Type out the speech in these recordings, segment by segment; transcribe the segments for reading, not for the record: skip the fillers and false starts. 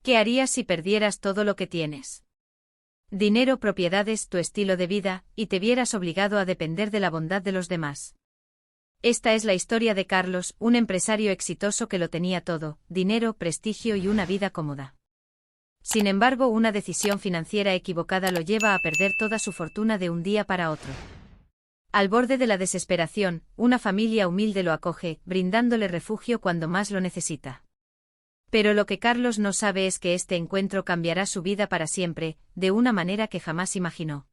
¿Qué harías si perdieras todo lo que tienes? Dinero, propiedades, tu estilo de vida, y te vieras obligado a depender de la bondad de los demás. Esta es la historia de Carlos, un empresario exitoso que lo tenía todo: dinero, prestigio y una vida cómoda. Sin embargo, una decisión financiera equivocada lo lleva a perder toda su fortuna de un día para otro. Al borde de la desesperación, una familia humilde lo acoge, brindándole refugio cuando más lo necesita. Pero lo que Carlos no sabe es que este encuentro cambiará su vida para siempre, de una manera que jamás imaginó.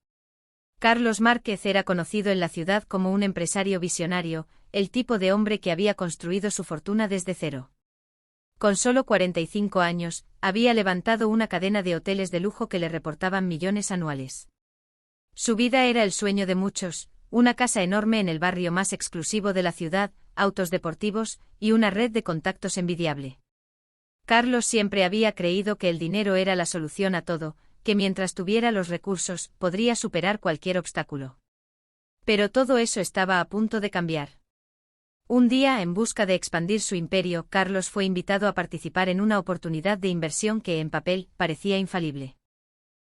Carlos Márquez era conocido en la ciudad como un empresario visionario, el tipo de hombre que había construido su fortuna desde cero. Con solo 45 años, había levantado una cadena de hoteles de lujo que le reportaban millones anuales. Su vida era el sueño de muchos: una casa enorme en el barrio más exclusivo de la ciudad, autos deportivos, y una red de contactos envidiable. Carlos siempre había creído que el dinero era la solución a todo, que mientras tuviera los recursos, podría superar cualquier obstáculo. Pero todo eso estaba a punto de cambiar. Un día, en busca de expandir su imperio, Carlos fue invitado a participar en una oportunidad de inversión que en papel parecía infalible.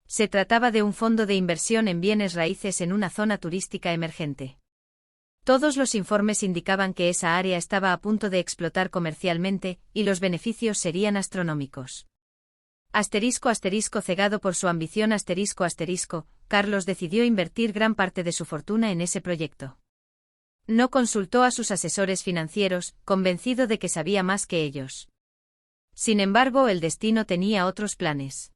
Se trataba de un fondo de inversión en bienes raíces en una zona turística emergente. Todos los informes indicaban que esa área estaba a punto de explotar comercialmente, y los beneficios serían astronómicos. Cegado por su ambición Carlos decidió invertir gran parte de su fortuna en ese proyecto. No consultó a sus asesores financieros, convencido de que sabía más que ellos. Sin embargo, el destino tenía otros planes.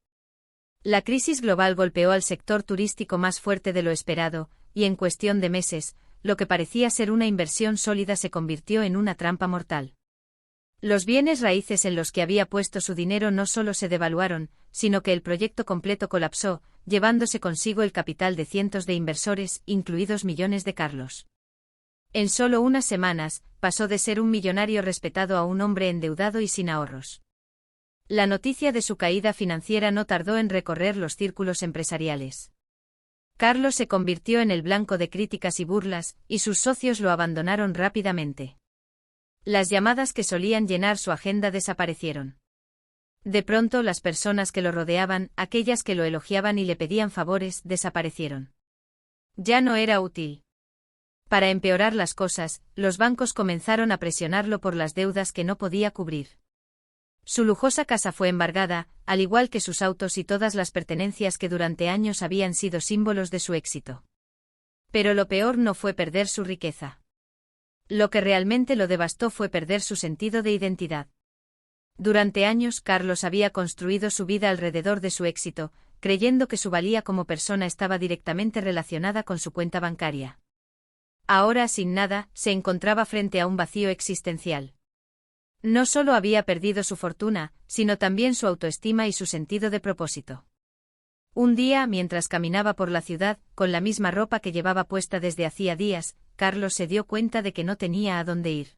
La crisis global golpeó al sector turístico más fuerte de lo esperado, y en cuestión de meses, lo que parecía ser una inversión sólida se convirtió en una trampa mortal. Los bienes raíces en los que había puesto su dinero no solo se devaluaron, sino que el proyecto completo colapsó, llevándose consigo el capital de cientos de inversores, incluidos millones de Carlos. En solo unas semanas, pasó de ser un millonario respetado a un hombre endeudado y sin ahorros. La noticia de su caída financiera no tardó en recorrer los círculos empresariales. Carlos se convirtió en el blanco de críticas y burlas, y sus socios lo abandonaron rápidamente. Las llamadas que solían llenar su agenda desaparecieron. De pronto, las personas que lo rodeaban, aquellas que lo elogiaban y le pedían favores, desaparecieron. Ya no era útil. Para empeorar las cosas, los bancos comenzaron a presionarlo por las deudas que no podía cubrir. Su lujosa casa fue embargada, al igual que sus autos y todas las pertenencias que durante años habían sido símbolos de su éxito. Pero lo peor no fue perder su riqueza. Lo que realmente lo devastó fue perder su sentido de identidad. Durante años, Carlos había construido su vida alrededor de su éxito, creyendo que su valía como persona estaba directamente relacionada con su cuenta bancaria. Ahora, sin nada, se encontraba frente a un vacío existencial. No solo había perdido su fortuna, sino también su autoestima y su sentido de propósito. Un día, mientras caminaba por la ciudad, con la misma ropa que llevaba puesta desde hacía días, Carlos se dio cuenta de que no tenía a dónde ir.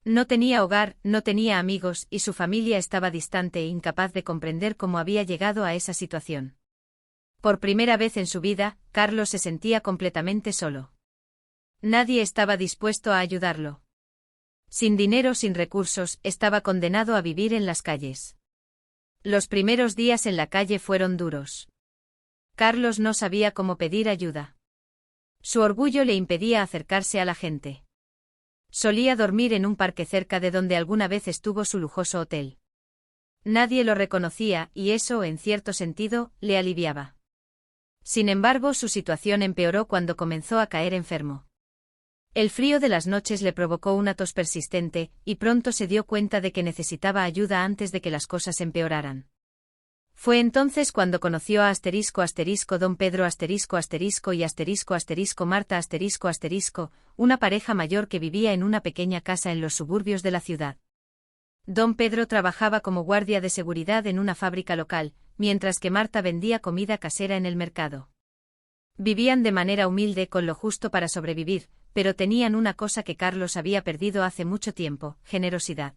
No tenía hogar, no tenía amigos, y su familia estaba distante e incapaz de comprender cómo había llegado a esa situación. Por primera vez en su vida, Carlos se sentía completamente solo. Nadie estaba dispuesto a ayudarlo. Sin dinero, sin recursos, estaba condenado a vivir en las calles. Los primeros días en la calle fueron duros. Carlos no sabía cómo pedir ayuda. Su orgullo le impedía acercarse a la gente. Solía dormir en un parque cerca de donde alguna vez estuvo su lujoso hotel. Nadie lo reconocía, y eso, en cierto sentido, le aliviaba. Sin embargo, su situación empeoró cuando comenzó a caer enfermo. El frío de las noches le provocó una tos persistente, y pronto se dio cuenta de que necesitaba ayuda antes de que las cosas empeoraran. Fue entonces cuando conoció a Don Pedro y Marta una pareja mayor que vivía en una pequeña casa en los suburbios de la ciudad. Don Pedro trabajaba como guardia de seguridad en una fábrica local, mientras que Marta vendía comida casera en el mercado. Vivían de manera humilde con lo justo para sobrevivir, pero tenían una cosa que Carlos había perdido hace mucho tiempo: generosidad.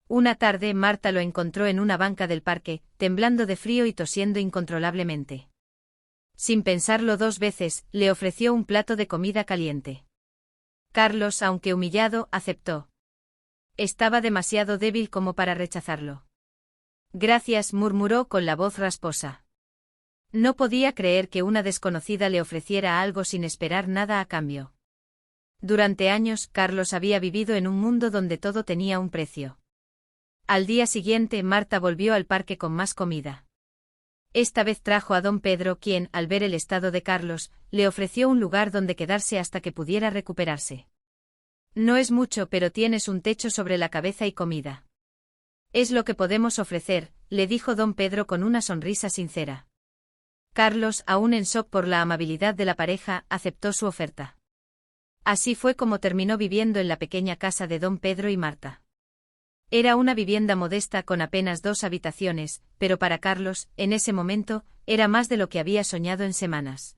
Una tarde, Marta lo encontró en una banca del parque, temblando de frío y tosiendo incontrolablemente. Sin pensarlo dos veces, le ofreció un plato de comida caliente. Carlos, aunque humillado, aceptó. Estaba demasiado débil como para rechazarlo. Gracias, murmuró con la voz rasposa. No podía creer que una desconocida le ofreciera algo sin esperar nada a cambio. Durante años, Carlos había vivido en un mundo donde todo tenía un precio. Al día siguiente, Marta volvió al parque con más comida. Esta vez trajo a don Pedro, quien, al ver el estado de Carlos, le ofreció un lugar donde quedarse hasta que pudiera recuperarse. No es mucho, pero tienes un techo sobre la cabeza y comida. Es lo que podemos ofrecer, le dijo don Pedro con una sonrisa sincera. Carlos, aún en shock por la amabilidad de la pareja, aceptó su oferta. Así fue como terminó viviendo en la pequeña casa de don Pedro y Marta. Era una vivienda modesta con apenas 2 habitaciones, pero para Carlos, en ese momento, era más de lo que había soñado en semanas.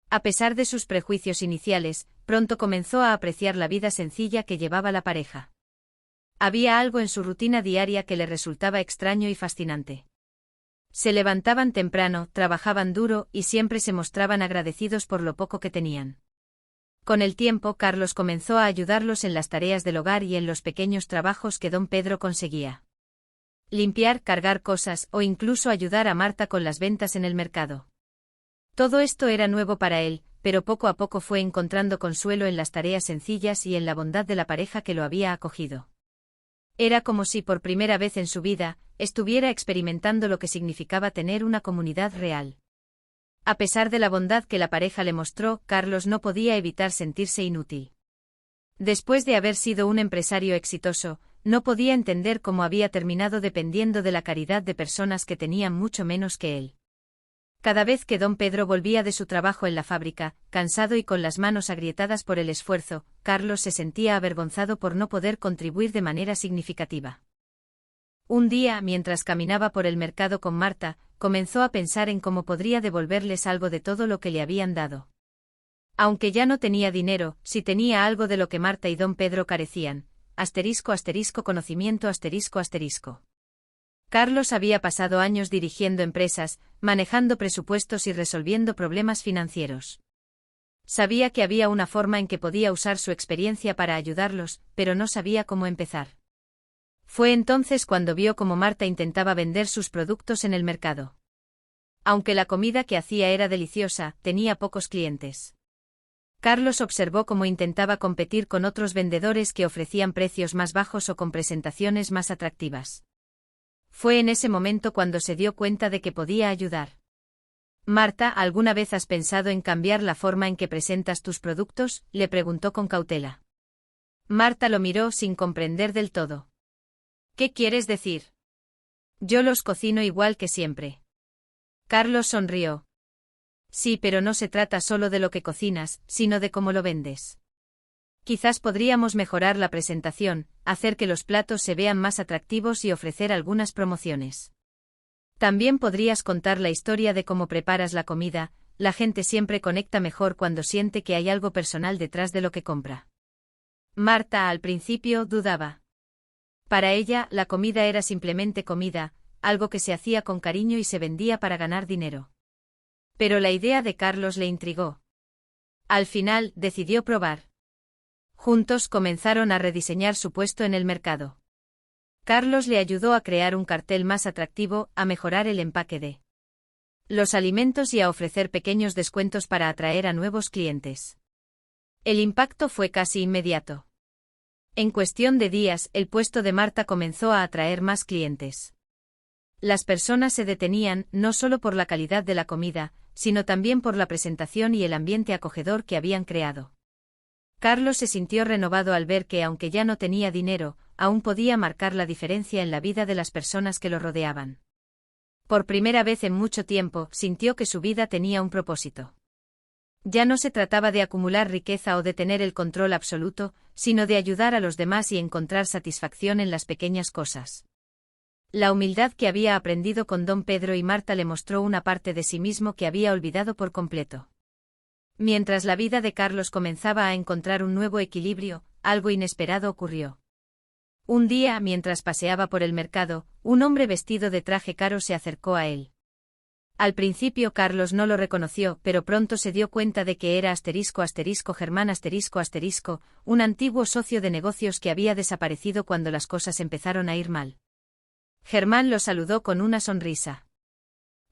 A pesar de sus prejuicios iniciales, pronto comenzó a apreciar la vida sencilla que llevaba la pareja. Había algo en su rutina diaria que le resultaba extraño y fascinante. Se levantaban temprano, trabajaban duro y siempre se mostraban agradecidos por lo poco que tenían. Con el tiempo, Carlos comenzó a ayudarlos en las tareas del hogar y en los pequeños trabajos que don Pedro conseguía. Limpiar, cargar cosas o incluso ayudar a Marta con las ventas en el mercado. Todo esto era nuevo para él, pero poco a poco fue encontrando consuelo en las tareas sencillas y en la bondad de la pareja que lo había acogido. Era como si por primera vez en su vida, estuviera experimentando lo que significaba tener una comunidad real. A pesar de la bondad que la pareja le mostró, Carlos no podía evitar sentirse inútil. Después de haber sido un empresario exitoso, no podía entender cómo había terminado dependiendo de la caridad de personas que tenían mucho menos que él. Cada vez que don Pedro volvía de su trabajo en la fábrica, cansado y con las manos agrietadas por el esfuerzo, Carlos se sentía avergonzado por no poder contribuir de manera significativa. Un día, mientras caminaba por el mercado con Marta, comenzó a pensar en cómo podría devolverles algo de todo lo que le habían dado. Aunque ya no tenía dinero, sí tenía algo de lo que Marta y don Pedro carecían. ***conocimiento***. Carlos había pasado años dirigiendo empresas, manejando presupuestos y resolviendo problemas financieros. Sabía que había una forma en que podía usar su experiencia para ayudarlos, pero no sabía cómo empezar. Fue entonces cuando vio cómo Marta intentaba vender sus productos en el mercado. Aunque la comida que hacía era deliciosa, tenía pocos clientes. Carlos observó cómo intentaba competir con otros vendedores que ofrecían precios más bajos o con presentaciones más atractivas. Fue en ese momento cuando se dio cuenta de que podía ayudar. Marta, ¿alguna vez has pensado en cambiar la forma en que presentas tus productos?, le preguntó con cautela. Marta lo miró sin comprender del todo. ¿Qué quieres decir? Yo los cocino igual que siempre. Carlos sonrió. Sí, pero no se trata solo de lo que cocinas, sino de cómo lo vendes. Quizás podríamos mejorar la presentación, hacer que los platos se vean más atractivos y ofrecer algunas promociones. También podrías contar la historia de cómo preparas la comida. La gente siempre conecta mejor cuando siente que hay algo personal detrás de lo que compra. Marta al principio dudaba. Para ella, la comida era simplemente comida, algo que se hacía con cariño y se vendía para ganar dinero. Pero la idea de Carlos le intrigó. Al final, decidió probar. Juntos comenzaron a rediseñar su puesto en el mercado. Carlos le ayudó a crear un cartel más atractivo, a mejorar el empaque de los alimentos y a ofrecer pequeños descuentos para atraer a nuevos clientes. El impacto fue casi inmediato. En cuestión de días, el puesto de Marta comenzó a atraer más clientes. Las personas se detenían, no solo por la calidad de la comida, sino también por la presentación y el ambiente acogedor que habían creado. Carlos se sintió renovado al ver que, aunque ya no tenía dinero, aún podía marcar la diferencia en la vida de las personas que lo rodeaban. Por primera vez en mucho tiempo, sintió que su vida tenía un propósito. Ya no se trataba de acumular riqueza o de tener el control absoluto, sino de ayudar a los demás y encontrar satisfacción en las pequeñas cosas. La humildad que había aprendido con don Pedro y Marta le mostró una parte de sí mismo que había olvidado por completo. Mientras la vida de Carlos comenzaba a encontrar un nuevo equilibrio, algo inesperado ocurrió. Un día, mientras paseaba por el mercado, un hombre vestido de traje caro se acercó a él. Al principio Carlos no lo reconoció, pero pronto se dio cuenta de que era ***Germán***, un antiguo socio de negocios que había desaparecido cuando las cosas empezaron a ir mal. Germán lo saludó con una sonrisa.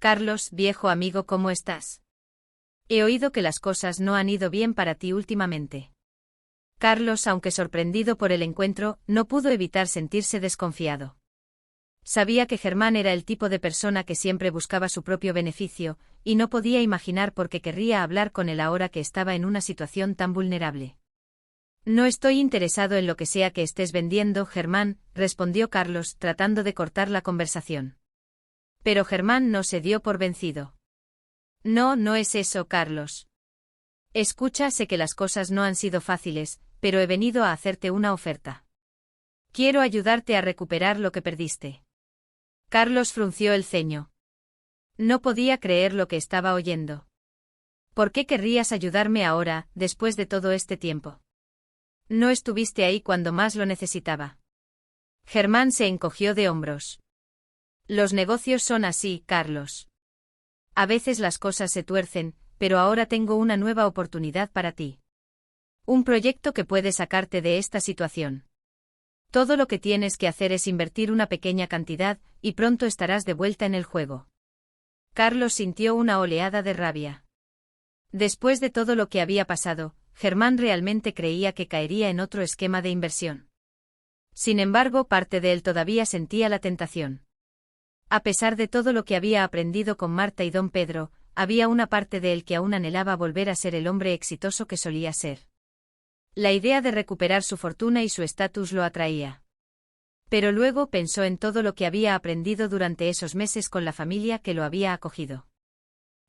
Carlos, viejo amigo, ¿cómo estás? He oído que las cosas no han ido bien para ti últimamente. Carlos, aunque sorprendido por el encuentro, no pudo evitar sentirse desconfiado. Sabía que Germán era el tipo de persona que siempre buscaba su propio beneficio, y no podía imaginar por qué querría hablar con él ahora que estaba en una situación tan vulnerable. No estoy interesado en lo que sea que estés vendiendo, Germán, respondió Carlos, tratando de cortar la conversación. Pero Germán no se dio por vencido. No, no es eso, Carlos. Escucha, sé que las cosas no han sido fáciles, pero he venido a hacerte una oferta. Quiero ayudarte a recuperar lo que perdiste. Carlos frunció el ceño. No podía creer lo que estaba oyendo. ¿Por qué querrías ayudarme ahora, después de todo este tiempo? No estuviste ahí cuando más lo necesitaba. Germán se encogió de hombros. Los negocios son así, Carlos. A veces las cosas se tuercen, pero ahora tengo una nueva oportunidad para ti. Un proyecto que puede sacarte de esta situación. Todo lo que tienes que hacer es invertir una pequeña cantidad, y pronto estarás de vuelta en el juego. Carlos sintió una oleada de rabia. Después de todo lo que había pasado, Germán realmente creía que caería en otro esquema de inversión. Sin embargo, parte de él todavía sentía la tentación. A pesar de todo lo que había aprendido con Marta y don Pedro, había una parte de él que aún anhelaba volver a ser el hombre exitoso que solía ser. La idea de recuperar su fortuna y su estatus lo atraía. Pero luego pensó en todo lo que había aprendido durante esos meses con la familia que lo había acogido.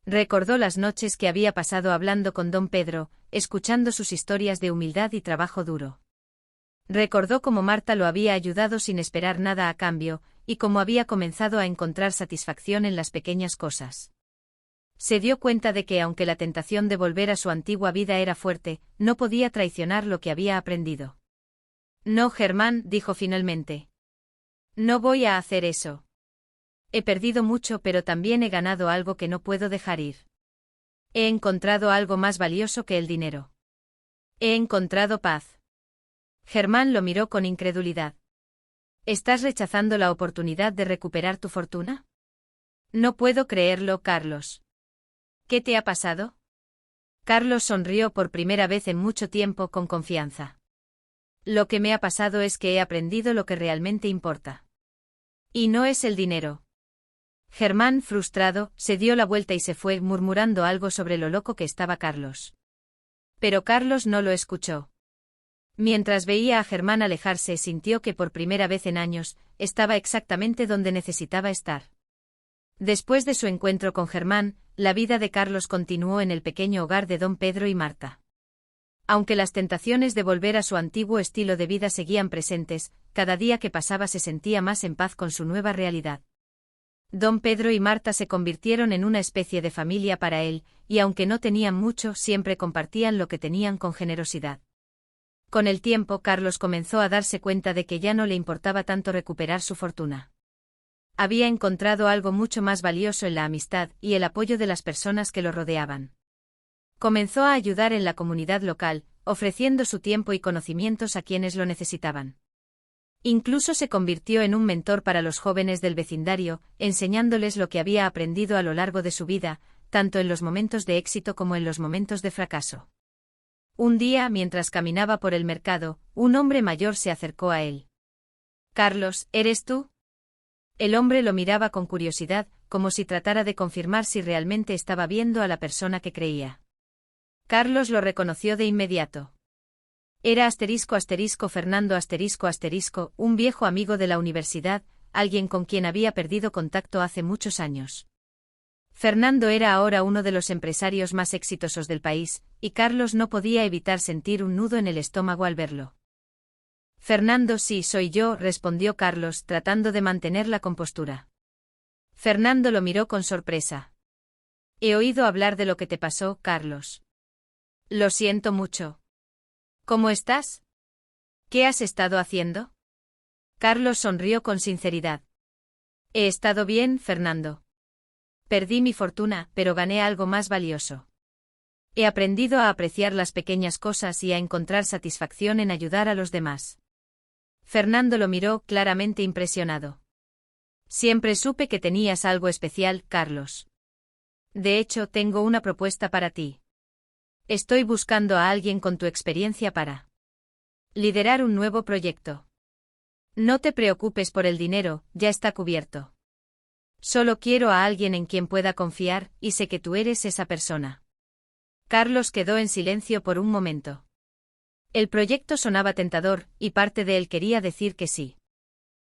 Recordó las noches que había pasado hablando con don Pedro, escuchando sus historias de humildad y trabajo duro. Recordó cómo Marta lo había ayudado sin esperar nada a cambio, y cómo había comenzado a encontrar satisfacción en las pequeñas cosas. Se dio cuenta de que aunque la tentación de volver a su antigua vida era fuerte, no podía traicionar lo que había aprendido. No, Germán, dijo finalmente. No voy a hacer eso. He perdido mucho, pero también he ganado algo que no puedo dejar ir. He encontrado algo más valioso que el dinero. He encontrado paz. Germán lo miró con incredulidad. ¿Estás rechazando la oportunidad de recuperar tu fortuna? No puedo creerlo, Carlos. ¿Qué te ha pasado? Carlos sonrió por primera vez en mucho tiempo con confianza. Lo que me ha pasado es que he aprendido lo que realmente importa. Y no es el dinero. Germán, frustrado, se dio la vuelta y se fue, murmurando algo sobre lo loco que estaba Carlos. Pero Carlos no lo escuchó. Mientras veía a Germán alejarse, sintió que por primera vez en años, estaba exactamente donde necesitaba estar. Después de su encuentro con Germán, la vida de Carlos continuó en el pequeño hogar de don Pedro y Marta. Aunque las tentaciones de volver a su antiguo estilo de vida seguían presentes, cada día que pasaba se sentía más en paz con su nueva realidad. Don Pedro y Marta se convirtieron en una especie de familia para él, y aunque no tenían mucho, siempre compartían lo que tenían con generosidad. Con el tiempo, Carlos comenzó a darse cuenta de que ya no le importaba tanto recuperar su fortuna. Había encontrado algo mucho más valioso en la amistad y el apoyo de las personas que lo rodeaban. Comenzó a ayudar en la comunidad local, ofreciendo su tiempo y conocimientos a quienes lo necesitaban. Incluso se convirtió en un mentor para los jóvenes del vecindario, enseñándoles lo que había aprendido a lo largo de su vida, tanto en los momentos de éxito como en los momentos de fracaso. Un día, mientras caminaba por el mercado, un hombre mayor se acercó a él. «Carlos, ¿eres tú?» El hombre lo miraba con curiosidad, como si tratara de confirmar si realmente estaba viendo a la persona que creía. Carlos lo reconoció de inmediato. Era Fernando un viejo amigo de la universidad, alguien con quien había perdido contacto hace muchos años. Fernando era ahora uno de los empresarios más exitosos del país, y Carlos no podía evitar sentir un nudo en el estómago al verlo. Fernando, sí, soy yo, respondió Carlos, tratando de mantener la compostura. Fernando lo miró con sorpresa. He oído hablar de lo que te pasó, Carlos. Lo siento mucho. ¿Cómo estás? ¿Qué has estado haciendo? Carlos sonrió con sinceridad. He estado bien, Fernando. Perdí mi fortuna, pero gané algo más valioso. He aprendido a apreciar las pequeñas cosas y a encontrar satisfacción en ayudar a los demás. Fernando lo miró, claramente impresionado. Siempre supe que tenías algo especial, Carlos. De hecho, tengo una propuesta para ti. Estoy buscando a alguien con tu experiencia para liderar un nuevo proyecto. No te preocupes por el dinero, ya está cubierto. Solo quiero a alguien en quien pueda confiar, y sé que tú eres esa persona. Carlos quedó en silencio por un momento. El proyecto sonaba tentador, y parte de él quería decir que sí.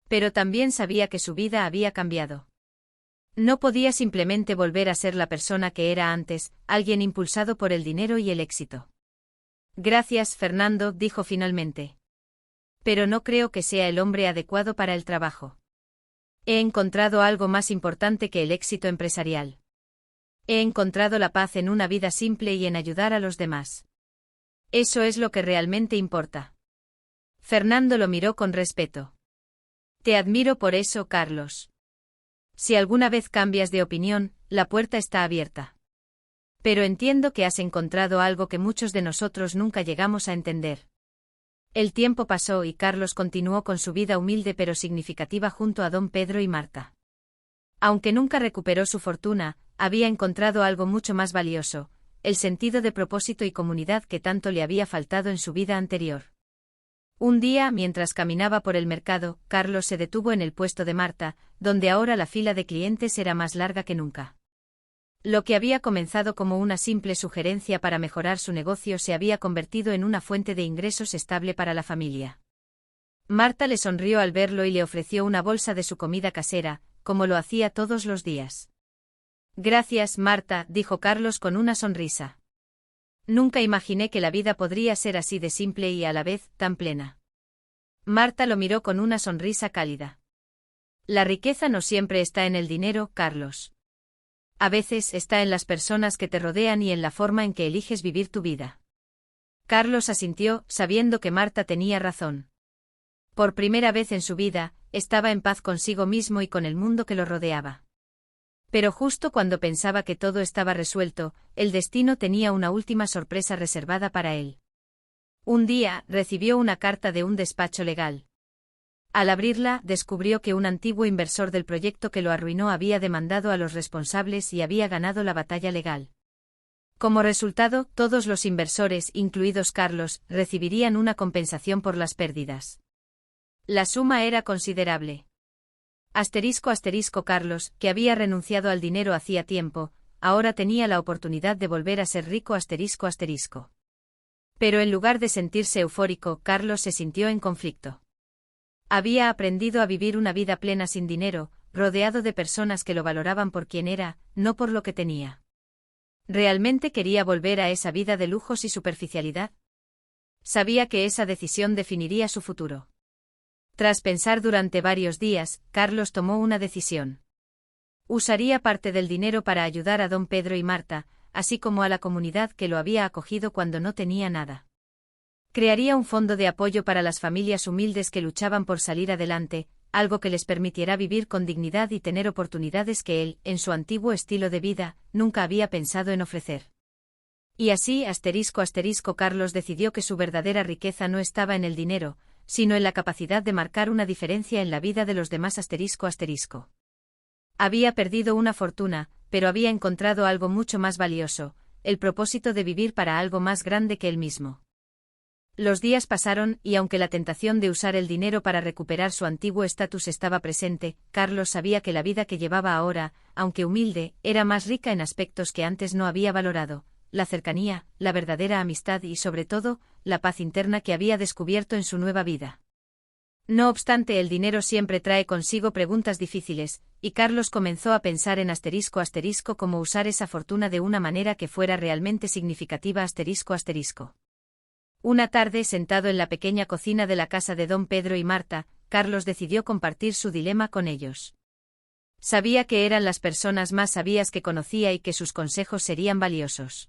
Pero también sabía que su vida había cambiado. No podía simplemente volver a ser la persona que era antes, alguien impulsado por el dinero y el éxito. Gracias, Fernando, dijo finalmente. Pero no creo que sea el hombre adecuado para el trabajo. He encontrado algo más importante que el éxito empresarial. He encontrado la paz en una vida simple y en ayudar a los demás. Eso es lo que realmente importa. Fernando lo miró con respeto. Te admiro por eso, Carlos. Si alguna vez cambias de opinión, la puerta está abierta. Pero entiendo que has encontrado algo que muchos de nosotros nunca llegamos a entender. El tiempo pasó y Carlos continuó con su vida humilde pero significativa junto a don Pedro y Marta. Aunque nunca recuperó su fortuna, había encontrado algo mucho más valioso, el sentido de propósito y comunidad que tanto le había faltado en su vida anterior. Un día, mientras caminaba por el mercado, Carlos se detuvo en el puesto de Marta, donde ahora la fila de clientes era más larga que nunca. Lo que había comenzado como una simple sugerencia para mejorar su negocio se había convertido en una fuente de ingresos estable para la familia. Marta le sonrió al verlo y le ofreció una bolsa de su comida casera, como lo hacía todos los días. Gracias, Marta, dijo Carlos con una sonrisa. Nunca imaginé que la vida podría ser así de simple y a la vez tan plena. Marta lo miró con una sonrisa cálida. La riqueza no siempre está en el dinero, Carlos. A veces está en las personas que te rodean y en la forma en que eliges vivir tu vida. Carlos asintió, sabiendo que Marta tenía razón. Por primera vez en su vida, estaba en paz consigo mismo y con el mundo que lo rodeaba. Pero justo cuando pensaba que todo estaba resuelto, el destino tenía una última sorpresa reservada para él. Un día, recibió una carta de un despacho legal. Al abrirla, descubrió que un antiguo inversor del proyecto que lo arruinó había demandado a los responsables y había ganado la batalla legal. Como resultado, todos los inversores, incluidos Carlos, recibirían una compensación por las pérdidas. La suma era considerable. Carlos, que había renunciado al dinero hacía tiempo, ahora tenía la oportunidad de volver a ser rico. Pero en lugar de sentirse eufórico, Carlos se sintió en conflicto. Había aprendido a vivir una vida plena sin dinero, rodeado de personas que lo valoraban por quien era, no por lo que tenía. ¿Realmente quería volver a esa vida de lujos y superficialidad? Sabía que esa decisión definiría su futuro. Tras pensar durante varios días, Carlos tomó una decisión. Usaría parte del dinero para ayudar a don Pedro y Marta, así como a la comunidad que lo había acogido cuando no tenía nada. Crearía un fondo de apoyo para las familias humildes que luchaban por salir adelante, algo que les permitiera vivir con dignidad y tener oportunidades que él, en su antiguo estilo de vida, nunca había pensado en ofrecer. Y así, Carlos decidió que su verdadera riqueza no estaba en el dinero, sino en la capacidad de marcar una diferencia en la vida de los demás. Había perdido una fortuna, pero había encontrado algo mucho más valioso, el propósito de vivir para algo más grande que él mismo. Los días pasaron, y aunque la tentación de usar el dinero para recuperar su antiguo estatus estaba presente, Carlos sabía que la vida que llevaba ahora, aunque humilde, era más rica en aspectos que antes no había valorado: la cercanía, la verdadera amistad y, sobre todo, la paz interna que había descubierto en su nueva vida. No obstante, el dinero siempre trae consigo preguntas difíciles, y Carlos comenzó a pensar en cómo usar esa fortuna de una manera que fuera realmente significativa. Una tarde, sentado en la pequeña cocina de la casa de don Pedro y Marta, Carlos decidió compartir su dilema con ellos. Sabía que eran las personas más sabias que conocía y que sus consejos serían valiosos.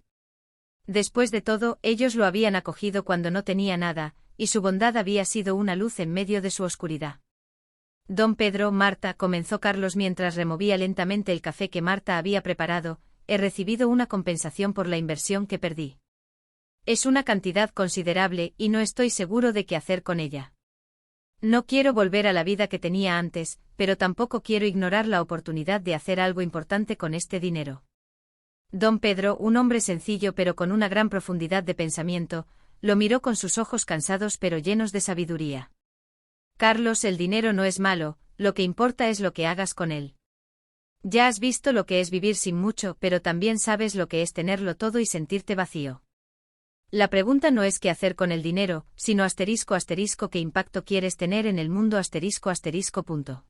Después de todo, ellos lo habían acogido cuando no tenía nada, y su bondad había sido una luz en medio de su oscuridad. Don Pedro, Marta, comenzó Carlos mientras removía lentamente el café que Marta había preparado, he recibido una compensación por la inversión que perdí. Es una cantidad considerable y no estoy seguro de qué hacer con ella. No quiero volver a la vida que tenía antes, pero tampoco quiero ignorar la oportunidad de hacer algo importante con este dinero. Don Pedro, un hombre sencillo pero con una gran profundidad de pensamiento, lo miró con sus ojos cansados pero llenos de sabiduría. Carlos, el dinero no es malo, lo que importa es lo que hagas con él. Ya has visto lo que es vivir sin mucho, pero también sabes lo que es tenerlo todo y sentirte vacío. La pregunta no es qué hacer con el dinero, sino qué impacto quieres tener en el mundo punto.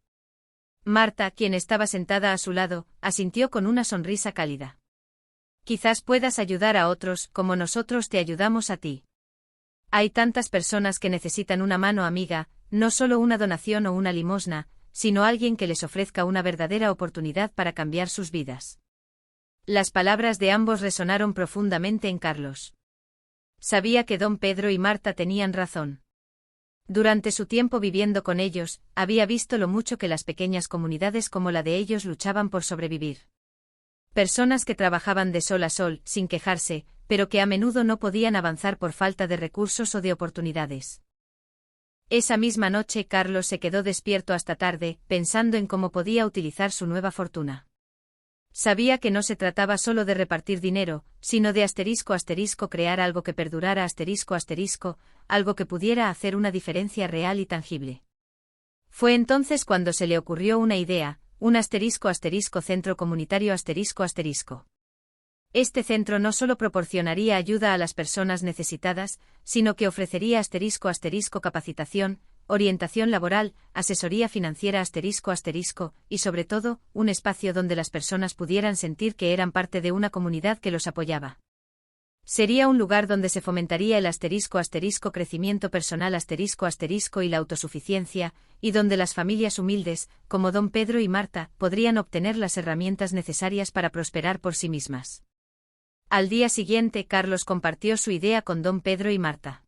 Marta, quien estaba sentada a su lado, asintió con una sonrisa cálida. Quizás puedas ayudar a otros, como nosotros te ayudamos a ti. Hay tantas personas que necesitan una mano amiga, no solo una donación o una limosna, sino alguien que les ofrezca una verdadera oportunidad para cambiar sus vidas. Las palabras de ambos resonaron profundamente en Carlos. Sabía que don Pedro y Marta tenían razón. Durante su tiempo viviendo con ellos, había visto lo mucho que las pequeñas comunidades como la de ellos luchaban por sobrevivir. Personas que trabajaban de sol a sol, sin quejarse, pero que a menudo no podían avanzar por falta de recursos o de oportunidades. Esa misma noche Carlos se quedó despierto hasta tarde, pensando en cómo podía utilizar su nueva fortuna. Sabía que no se trataba solo de repartir dinero, sino de crear algo que perdurara algo que pudiera hacer una diferencia real y tangible. Fue entonces cuando se le ocurrió una idea, un centro comunitario . Este centro no solo proporcionaría ayuda a las personas necesitadas, sino que ofrecería capacitación, orientación laboral, asesoría financiera y sobre todo, un espacio donde las personas pudieran sentir que eran parte de una comunidad que los apoyaba. Sería un lugar donde se fomentaría el crecimiento personal y la autosuficiencia, y donde las familias humildes, como don Pedro y Marta, podrían obtener las herramientas necesarias para prosperar por sí mismas. Al día siguiente Carlos compartió su idea con don Pedro y Marta.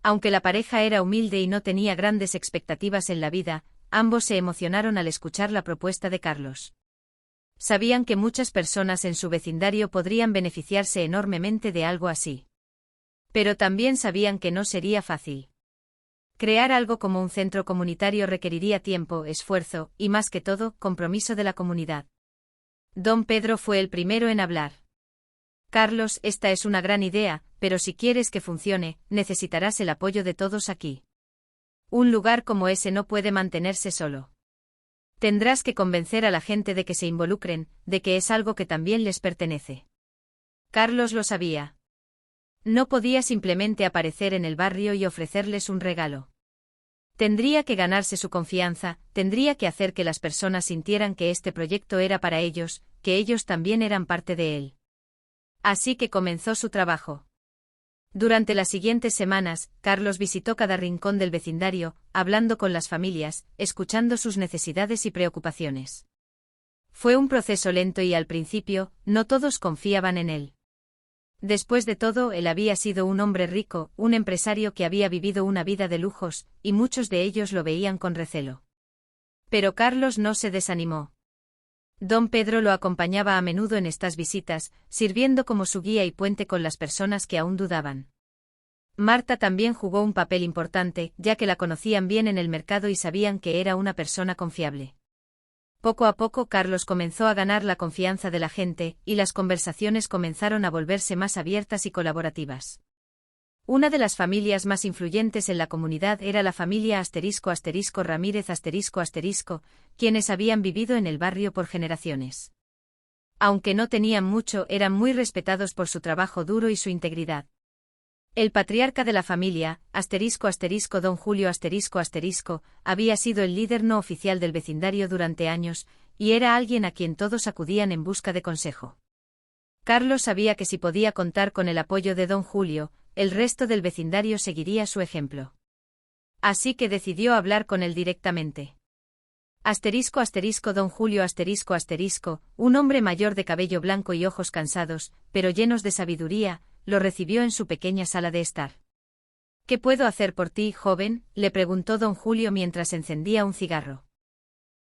Aunque la pareja era humilde y no tenía grandes expectativas en la vida, ambos se emocionaron al escuchar la propuesta de Carlos. Sabían que muchas personas en su vecindario podrían beneficiarse enormemente de algo así. Pero también sabían que no sería fácil. Crear algo como un centro comunitario requeriría tiempo, esfuerzo, y más que todo, compromiso de la comunidad. Don Pedro fue el primero en hablar. Carlos, esta es una gran idea, pero si quieres que funcione, necesitarás el apoyo de todos aquí. Un lugar como ese no puede mantenerse solo. Tendrás que convencer a la gente de que se involucren, de que es algo que también les pertenece. Carlos lo sabía. No podía simplemente aparecer en el barrio y ofrecerles un regalo. Tendría que ganarse su confianza, tendría que hacer que las personas sintieran que este proyecto era para ellos, que ellos también eran parte de él. Así que comenzó su trabajo. Durante las siguientes semanas, Carlos visitó cada rincón del vecindario, hablando con las familias, escuchando sus necesidades y preocupaciones. Fue un proceso lento y al principio, no todos confiaban en él. Después de todo, él había sido un hombre rico, un empresario que había vivido una vida de lujos, y muchos de ellos lo veían con recelo. Pero Carlos no se desanimó. Don Pedro lo acompañaba a menudo en estas visitas, sirviendo como su guía y puente con las personas que aún dudaban. Marta también jugó un papel importante, ya que la conocían bien en el mercado y sabían que era una persona confiable. Poco a poco Carlos comenzó a ganar la confianza de la gente, y las conversaciones comenzaron a volverse más abiertas y colaborativas. Una de las familias más influyentes en la comunidad era la familia Ramírez quienes habían vivido en el barrio por generaciones. Aunque no tenían mucho, eran muy respetados por su trabajo duro y su integridad. El patriarca de la familia, don Julio había sido el líder no oficial del vecindario durante años, y era alguien a quien todos acudían en busca de consejo. Carlos sabía que si podía contar con el apoyo de don Julio, el resto del vecindario seguiría su ejemplo. Así que decidió hablar con él directamente. Don Julio un hombre mayor de cabello blanco y ojos cansados, pero llenos de sabiduría, lo recibió en su pequeña sala de estar. ¿Qué puedo hacer por ti, joven?, le preguntó don Julio mientras encendía un cigarro.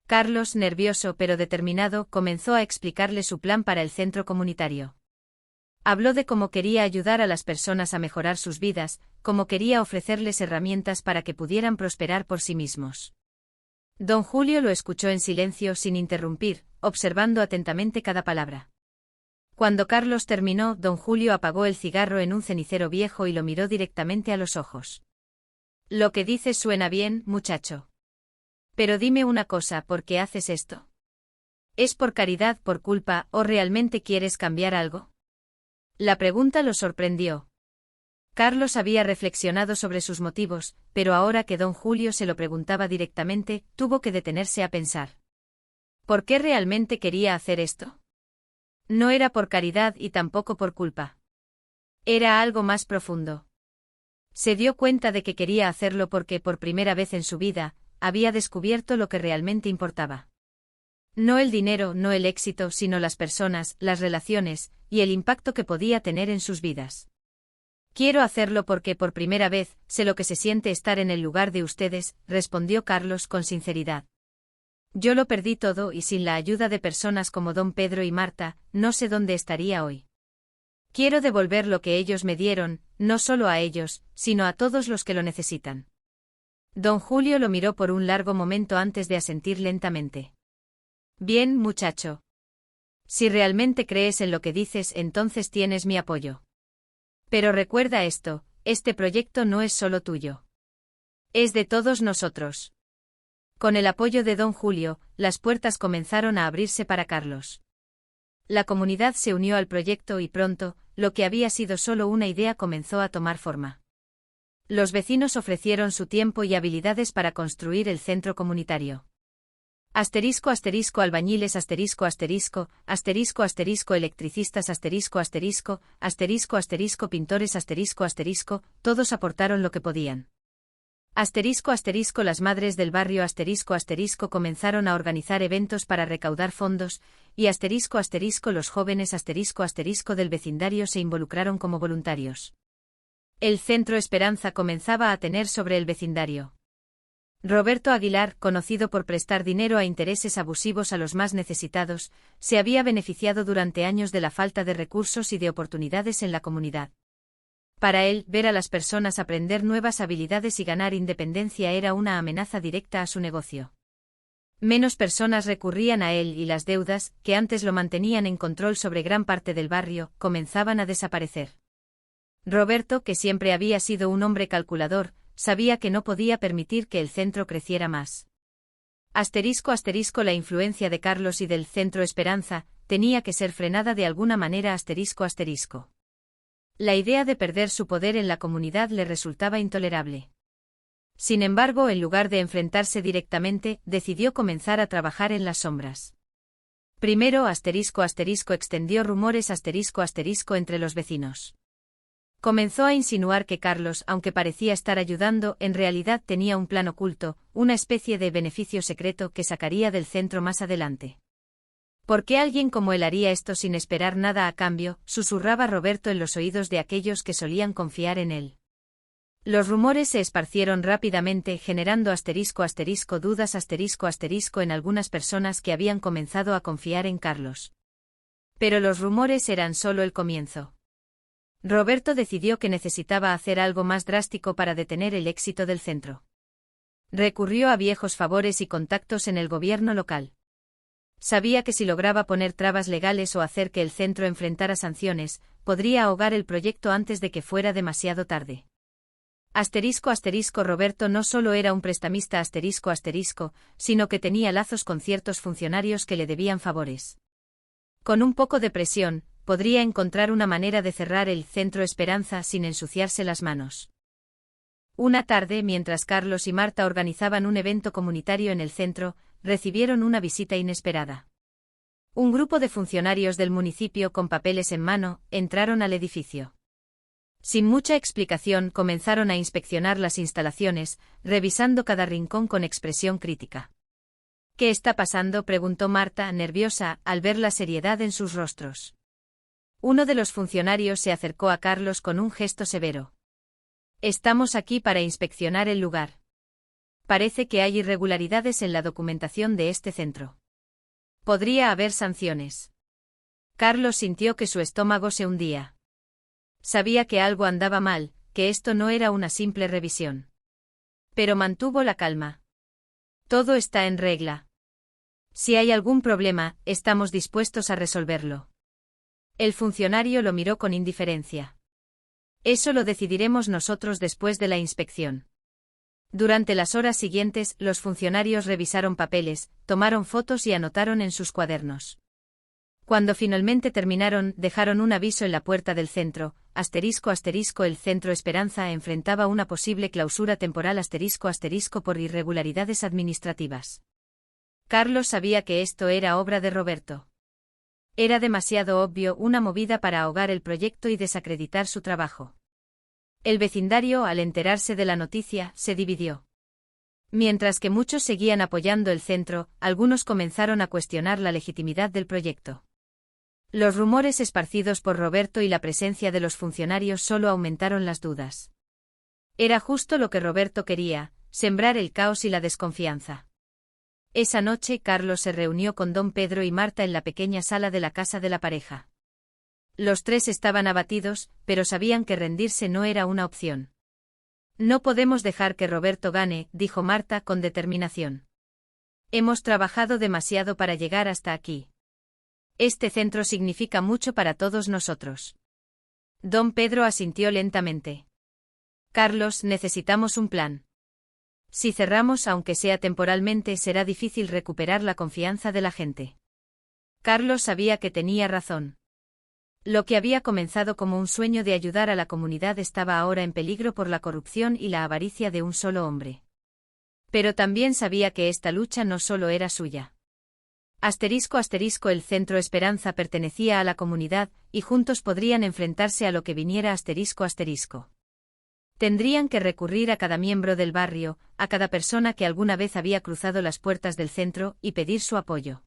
Carlos, nervioso pero determinado, comenzó a explicarle su plan para el centro comunitario. Habló de cómo quería ayudar a las personas a mejorar sus vidas, cómo quería ofrecerles herramientas para que pudieran prosperar por sí mismos. Don Julio lo escuchó en silencio sin interrumpir, observando atentamente cada palabra. Cuando Carlos terminó, don Julio apagó el cigarro en un cenicero viejo y lo miró directamente a los ojos. Lo que dices suena bien, muchacho. Pero dime una cosa, ¿por qué haces esto? ¿Es por caridad, por culpa, o realmente quieres cambiar algo? La pregunta lo sorprendió. Carlos había reflexionado sobre sus motivos, pero ahora que don Julio se lo preguntaba directamente, tuvo que detenerse a pensar. ¿Por qué realmente quería hacer esto? No era por caridad y tampoco por culpa. Era algo más profundo. Se dio cuenta de que quería hacerlo porque, por primera vez en su vida, había descubierto lo que realmente importaba. No el dinero, no el éxito, sino las personas, las relaciones, y el impacto que podía tener en sus vidas. Quiero hacerlo porque por primera vez sé lo que se siente estar en el lugar de ustedes, respondió Carlos con sinceridad. Yo lo perdí todo y sin la ayuda de personas como don Pedro y Marta, no sé dónde estaría hoy. Quiero devolver lo que ellos me dieron, no solo a ellos, sino a todos los que lo necesitan. Don Julio lo miró por un largo momento antes de asentir lentamente. Bien, muchacho. Si realmente crees en lo que dices, entonces tienes mi apoyo. Pero recuerda esto, este proyecto no es solo tuyo. Es de todos nosotros. Con el apoyo de don Julio, las puertas comenzaron a abrirse para Carlos. La comunidad se unió al proyecto y pronto, lo que había sido solo una idea comenzó a tomar forma. Los vecinos ofrecieron su tiempo y habilidades para construir el centro comunitario. Asterisco asterisco albañiles asterisco asterisco, asterisco asterisco electricistas asterisco asterisco, asterisco asterisco pintores asterisco asterisco, todos aportaron lo que podían. Asterisco asterisco las madres del barrio asterisco asterisco comenzaron a organizar eventos para recaudar fondos, y asterisco asterisco los jóvenes asterisco asterisco del vecindario se involucraron como voluntarios. El Centro Esperanza comenzaba a tener sobre el vecindario. Roberto Aguilar, conocido por prestar dinero a intereses abusivos a los más necesitados, se había beneficiado durante años de la falta de recursos y de oportunidades en la comunidad. Para él, ver a las personas aprender nuevas habilidades y ganar independencia era una amenaza directa a su negocio. Menos personas recurrían a él y las deudas, que antes lo mantenían en control sobre gran parte del barrio, comenzaban a desaparecer. Roberto, que siempre había sido un hombre calculador, sabía que no podía permitir que el centro creciera más. Asterisco asterisco la influencia de Carlos y del Centro Esperanza tenía que ser frenada de alguna manera asterisco asterisco. La idea de perder su poder en la comunidad le resultaba intolerable. Sin embargo, en lugar de enfrentarse directamente, decidió comenzar a trabajar en las sombras. Primero asterisco asterisco extendió rumores asterisco asterisco entre los vecinos. Comenzó a insinuar que Carlos, aunque parecía estar ayudando, en realidad tenía un plan oculto, una especie de beneficio secreto que sacaría del centro más adelante. ¿Por qué alguien como él haría esto sin esperar nada a cambio?, susurraba Roberto en los oídos de aquellos que solían confiar en él. Los rumores se esparcieron rápidamente, generando asterisco asterisco dudas asterisco asterisco en algunas personas que habían comenzado a confiar en Carlos. Pero los rumores eran solo el comienzo. Roberto decidió que necesitaba hacer algo más drástico para detener el éxito del centro. Recurrió a viejos favores y contactos en el gobierno local. Sabía que si lograba poner trabas legales o hacer que el centro enfrentara sanciones, podría ahogar el proyecto antes de que fuera demasiado tarde. Asterisco asterisco Roberto no solo era un prestamista asterisco asterisco, sino que tenía lazos con ciertos funcionarios que le debían favores. Con un poco de presión, podría encontrar una manera de cerrar el Centro Esperanza sin ensuciarse las manos. Una tarde, mientras Carlos y Marta organizaban un evento comunitario en el centro, recibieron una visita inesperada. Un grupo de funcionarios del municipio con papeles en mano entraron al edificio. Sin mucha explicación, comenzaron a inspeccionar las instalaciones, revisando cada rincón con expresión crítica. ¿Qué está pasando?, preguntó Marta, nerviosa, al ver la seriedad en sus rostros. Uno de los funcionarios se acercó a Carlos con un gesto severo. Estamos aquí para inspeccionar el lugar. Parece que hay irregularidades en la documentación de este centro. Podría haber sanciones. Carlos sintió que su estómago se hundía. Sabía que algo andaba mal, que esto no era una simple revisión. Pero mantuvo la calma. Todo está en regla. Si hay algún problema, estamos dispuestos a resolverlo. El funcionario lo miró con indiferencia. Eso lo decidiremos nosotros después de la inspección. Durante las horas siguientes, los funcionarios revisaron papeles, tomaron fotos y anotaron en sus cuadernos. Cuando finalmente terminaron, dejaron un aviso en la puerta del centro, ***, el Centro Esperanza enfrentaba una posible clausura temporal *** por irregularidades administrativas. Carlos sabía que esto era obra de Roberto. Era demasiado obvio, una movida para ahogar el proyecto y desacreditar su trabajo. El vecindario, al enterarse de la noticia, se dividió. Mientras que muchos seguían apoyando el centro, algunos comenzaron a cuestionar la legitimidad del proyecto. Los rumores esparcidos por Roberto y la presencia de los funcionarios solo aumentaron las dudas. Era justo lo que Roberto quería, sembrar el caos y la desconfianza. Esa noche Carlos se reunió con don Pedro y Marta en la pequeña sala de la casa de la pareja. Los tres estaban abatidos, pero sabían que rendirse no era una opción. No podemos dejar que Roberto gane, dijo Marta con determinación. Hemos trabajado demasiado para llegar hasta aquí. Este centro significa mucho para todos nosotros. Don Pedro asintió lentamente. Carlos, necesitamos un plan. Si cerramos, aunque sea temporalmente, será difícil recuperar la confianza de la gente. Carlos sabía que tenía razón. Lo que había comenzado como un sueño de ayudar a la comunidad estaba ahora en peligro por la corrupción y la avaricia de un solo hombre. Pero también sabía que esta lucha no solo era suya. El Centro Esperanza pertenecía a la comunidad, y juntos podrían enfrentarse a lo que viniera ***. Tendrían que recurrir a cada miembro del barrio, a cada persona que alguna vez había cruzado las puertas del centro, y pedir su apoyo.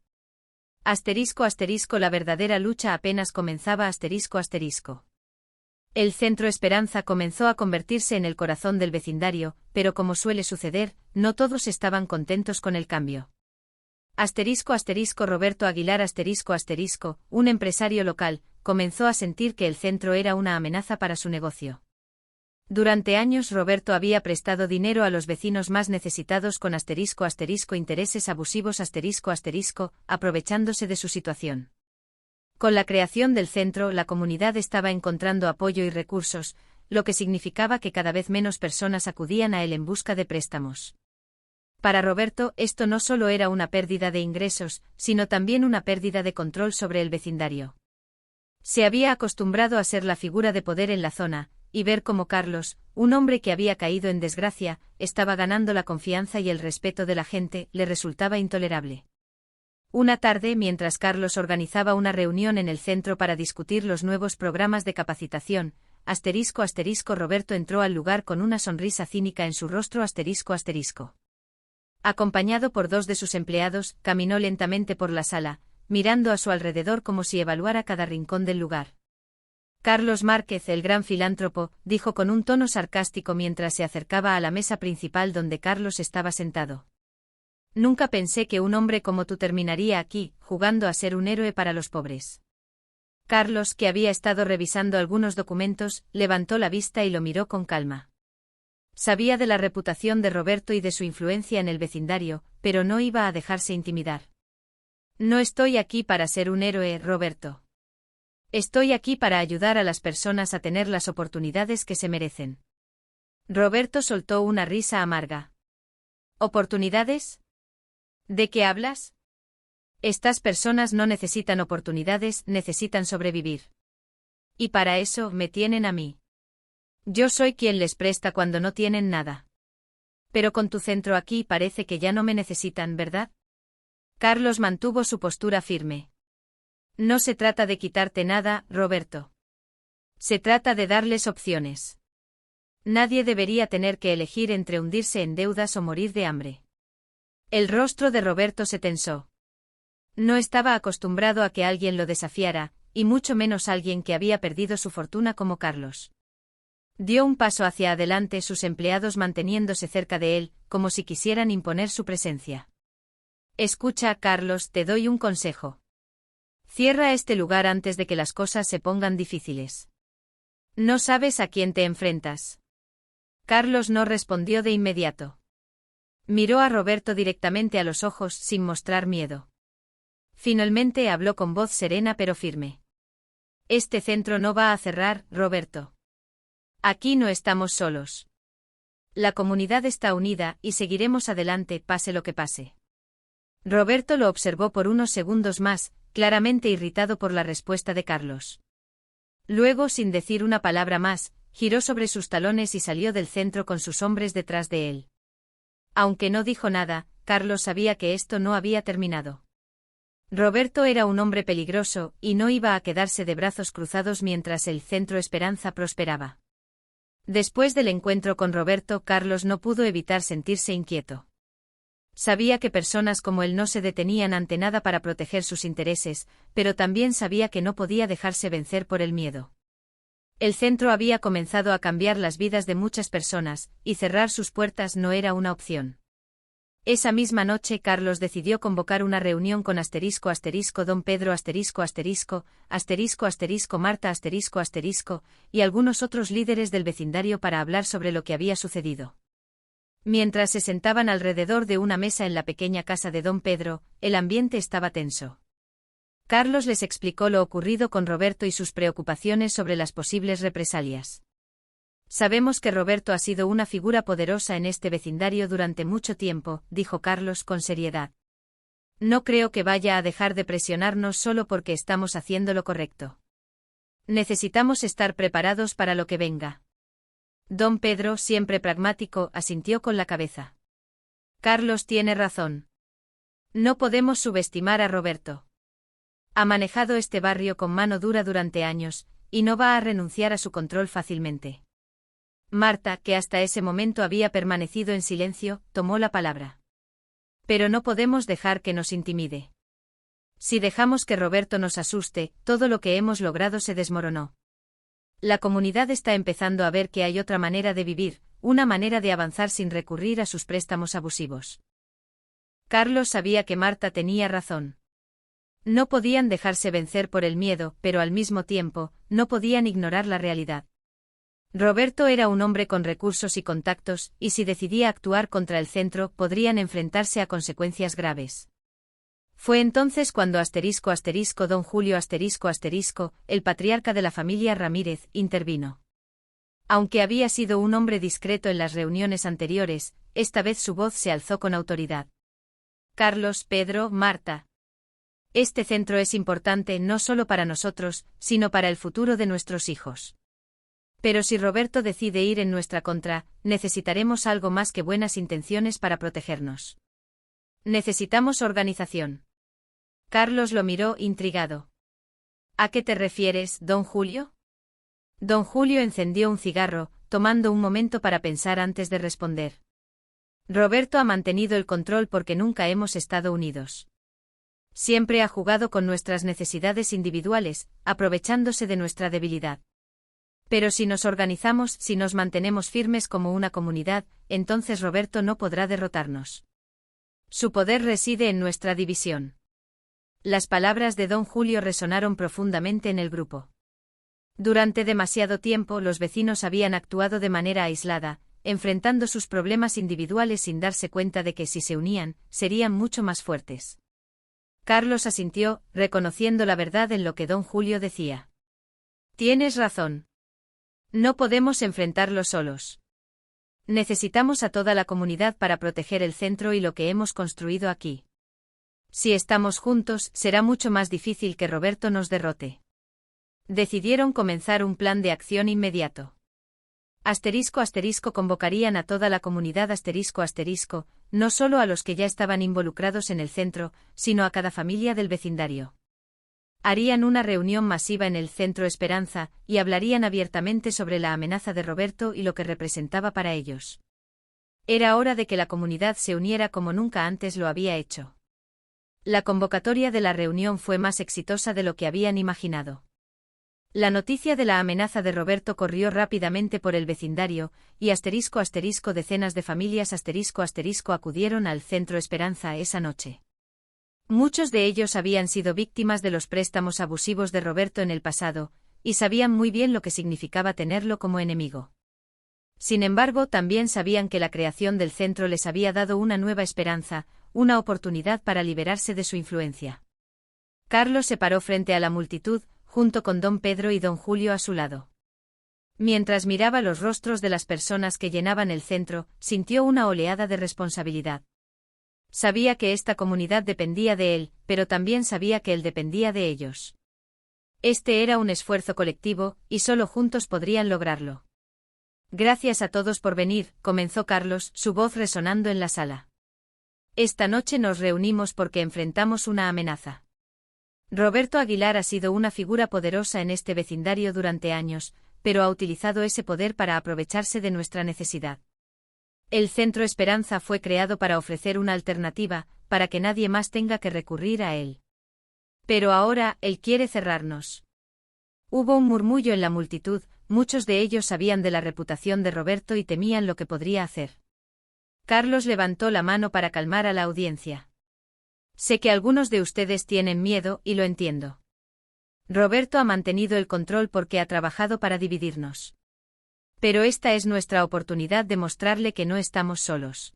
La verdadera lucha apenas comenzaba El Centro Esperanza comenzó a convertirse en el corazón del vecindario, pero como suele suceder, no todos estaban contentos con el cambio. Roberto Aguilar un empresario local, comenzó a sentir que el centro era una amenaza para su negocio. Durante años Roberto había prestado dinero a los vecinos más necesitados con intereses abusivos aprovechándose de su situación. Con la creación del centro, la comunidad estaba encontrando apoyo y recursos, lo que significaba que cada vez menos personas acudían a él en busca de préstamos. Para Roberto, esto no solo era una pérdida de ingresos, sino también una pérdida de control sobre el vecindario. Se había acostumbrado a ser la figura de poder en la zona, y ver cómo Carlos, un hombre que había caído en desgracia, estaba ganando la confianza y el respeto de la gente, le resultaba intolerable. Una tarde, mientras Carlos organizaba una reunión en el centro para discutir los nuevos programas de capacitación, Roberto entró al lugar con una sonrisa cínica en su rostro Acompañado por dos de sus empleados, caminó lentamente por la sala, mirando a su alrededor como si evaluara cada rincón del lugar. Carlos Márquez, el gran filántropo, dijo con un tono sarcástico mientras se acercaba a la mesa principal donde Carlos estaba sentado. Nunca pensé que un hombre como tú terminaría aquí, jugando a ser un héroe para los pobres. Carlos, que había estado revisando algunos documentos, levantó la vista y lo miró con calma. Sabía de la reputación de Roberto y de su influencia en el vecindario, pero no iba a dejarse intimidar. No estoy aquí para ser un héroe, Roberto. Estoy aquí para ayudar a las personas a tener las oportunidades que se merecen. Roberto soltó una risa amarga. ¿Oportunidades? ¿De qué hablas? Estas personas no necesitan oportunidades, necesitan sobrevivir. Y para eso me tienen a mí. Yo soy quien les presta cuando no tienen nada. Pero con tu centro aquí parece que ya no me necesitan, ¿verdad? Carlos mantuvo su postura firme. No se trata de quitarte nada, Roberto. Se trata de darles opciones. Nadie debería tener que elegir entre hundirse en deudas o morir de hambre. El rostro de Roberto se tensó. No estaba acostumbrado a que alguien lo desafiara, y mucho menos alguien que había perdido su fortuna como Carlos. Dio un paso hacia adelante, sus empleados manteniéndose cerca de él, como si quisieran imponer su presencia. Escucha, Carlos, te doy un consejo. Cierra este lugar antes de que las cosas se pongan difíciles. No sabes a quién te enfrentas. Carlos no respondió de inmediato. Miró a Roberto directamente a los ojos sin mostrar miedo. Finalmente habló con voz serena pero firme. Este centro no va a cerrar, Roberto. Aquí no estamos solos. La comunidad está unida y seguiremos adelante, pase lo que pase. Roberto lo observó por unos segundos más, claramente irritado por la respuesta de Carlos. Luego, sin decir una palabra más, giró sobre sus talones y salió del centro con sus hombres detrás de él. Aunque no dijo nada, Carlos sabía que esto no había terminado. Roberto era un hombre peligroso, y no iba a quedarse de brazos cruzados mientras el Centro Esperanza prosperaba. Después del encuentro con Roberto, Carlos no pudo evitar sentirse inquieto. Sabía que personas como él no se detenían ante nada para proteger sus intereses, pero también sabía que no podía dejarse vencer por el miedo. El centro había comenzado a cambiar las vidas de muchas personas, y cerrar sus puertas no era una opción. Esa misma noche Carlos decidió convocar una reunión con **Don Pedro **Marta y algunos otros líderes del vecindario para hablar sobre lo que había sucedido. Mientras se sentaban alrededor de una mesa en la pequeña casa de don Pedro, el ambiente estaba tenso. Carlos les explicó lo ocurrido con Roberto y sus preocupaciones sobre las posibles represalias. Sabemos que Roberto ha sido una figura poderosa en este vecindario durante mucho tiempo, dijo Carlos con seriedad. No creo que vaya a dejar de presionarnos solo porque estamos haciendo lo correcto. Necesitamos estar preparados para lo que venga. Don Pedro, siempre pragmático, asintió con la cabeza. Carlos tiene razón. No podemos subestimar a Roberto. Ha manejado este barrio con mano dura durante años, y no va a renunciar a su control fácilmente. Marta, que hasta ese momento había permanecido en silencio, tomó la palabra. Pero no podemos dejar que nos intimide. Si dejamos que Roberto nos asuste, todo lo que hemos logrado se desmoronó. La comunidad está empezando a ver que hay otra manera de vivir, una manera de avanzar sin recurrir a sus préstamos abusivos. Carlos sabía que Marta tenía razón. No podían dejarse vencer por el miedo, pero al mismo tiempo, no podían ignorar la realidad. Roberto era un hombre con recursos y contactos, y si decidía actuar contra el centro, podrían enfrentarse a consecuencias graves. Fue entonces cuando don Julio el patriarca de la familia Ramírez, intervino. Aunque había sido un hombre discreto en las reuniones anteriores, esta vez su voz se alzó con autoridad. Carlos, Pedro, Marta. Este centro es importante no solo para nosotros, sino para el futuro de nuestros hijos. Pero si Roberto decide ir en nuestra contra, necesitaremos algo más que buenas intenciones para protegernos. Necesitamos organización. Carlos lo miró intrigado. ¿A qué te refieres, don Julio? Don Julio encendió un cigarro, tomando un momento para pensar antes de responder. Roberto ha mantenido el control porque nunca hemos estado unidos. Siempre ha jugado con nuestras necesidades individuales, aprovechándose de nuestra debilidad. Pero si nos organizamos, si nos mantenemos firmes como una comunidad, entonces Roberto no podrá derrotarnos. Su poder reside en nuestra división. Las palabras de don Julio resonaron profundamente en el grupo. Durante demasiado tiempo los vecinos habían actuado de manera aislada, enfrentando sus problemas individuales sin darse cuenta de que si se unían, serían mucho más fuertes. Carlos asintió, reconociendo la verdad en lo que don Julio decía. Tienes razón. No podemos enfrentarlo solos. Necesitamos a toda la comunidad para proteger el centro y lo que hemos construido aquí. Si estamos juntos, será mucho más difícil que Roberto nos derrote. Decidieron comenzar un plan de acción inmediato. Convocarían a toda la comunidad no solo a los que ya estaban involucrados en el centro, sino a cada familia del vecindario. Harían una reunión masiva en el Centro Esperanza, y hablarían abiertamente sobre la amenaza de Roberto y lo que representaba para ellos. Era hora de que la comunidad se uniera como nunca antes lo había hecho. La convocatoria de la reunión fue más exitosa de lo que habían imaginado. La noticia de la amenaza de Roberto corrió rápidamente por el vecindario, y decenas de familias acudieron al Centro Esperanza esa noche. Muchos de ellos habían sido víctimas de los préstamos abusivos de Roberto en el pasado, y sabían muy bien lo que significaba tenerlo como enemigo. Sin embargo, también sabían que la creación del centro les había dado una nueva esperanza, una oportunidad para liberarse de su influencia. Carlos se paró frente a la multitud, junto con don Pedro y don Julio a su lado. Mientras miraba los rostros de las personas que llenaban el centro, sintió una oleada de responsabilidad. Sabía que esta comunidad dependía de él, pero también sabía que él dependía de ellos. Este era un esfuerzo colectivo, y solo juntos podrían lograrlo. Gracias a todos por venir, comenzó Carlos, su voz resonando en la sala. Esta noche nos reunimos porque enfrentamos una amenaza. Roberto Aguilar ha sido una figura poderosa en este vecindario durante años, pero ha utilizado ese poder para aprovecharse de nuestra necesidad. El Centro Esperanza fue creado para ofrecer una alternativa, para que nadie más tenga que recurrir a él. Pero ahora, él quiere cerrarnos. Hubo un murmullo en la multitud, muchos de ellos sabían de la reputación de Roberto y temían lo que podría hacer. Carlos levantó la mano para calmar a la audiencia. Sé que algunos de ustedes tienen miedo, y lo entiendo. Roberto ha mantenido el control porque ha trabajado para dividirnos. Pero esta es nuestra oportunidad de mostrarle que no estamos solos.